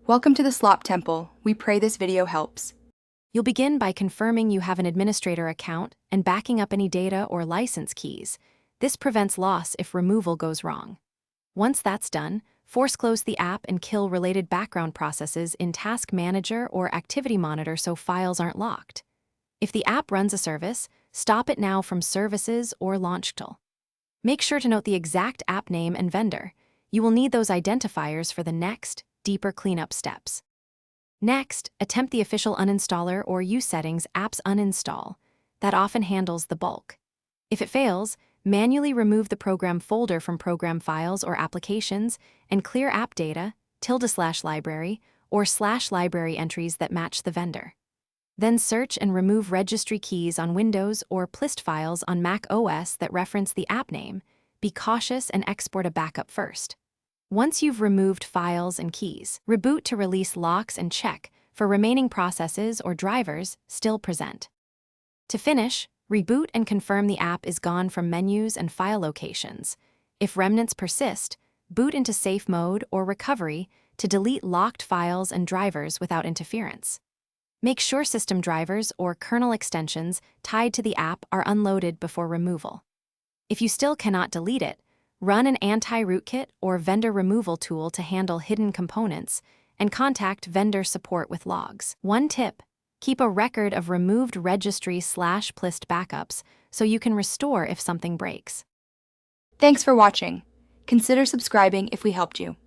Welcome to the Slop Temple. We pray this video helps. You'll begin by confirming you have an administrator account and backing up any data or license keys. This prevents loss if removal goes wrong. Once that's done, force close the app and kill related background processes in Task Manager or Activity Monitor so files aren't locked. If the app runs a service, stop it now from Services or Launch Tool. Make sure to note the exact app name and vendor. You will need those identifiers for the next, deeper cleanup steps. Next, attempt the official uninstaller or use settings app's uninstall. That often handles the bulk. If it fails, manually remove the program folder from program files or applications and clear app data, /library, or /library entries that match the vendor. Then search and remove registry keys on Windows or plist files on Mac OS that reference the app name. Be cautious and export a backup first. Once you've removed files and keys, reboot to release locks and check for remaining processes or drivers still present. To finish, reboot and confirm the app is gone from menus and file locations. If remnants persist, boot into safe mode or recovery to delete locked files and drivers without interference. Make sure system drivers or kernel extensions tied to the app are unloaded before removal. If you still cannot delete it, run an anti-rootkit or vendor removal tool to handle hidden components, and contact vendor support with logs. One tip: keep a record of removed registry/plist backups so you can restore if something breaks. Thanks for watching. Consider subscribing if we helped you.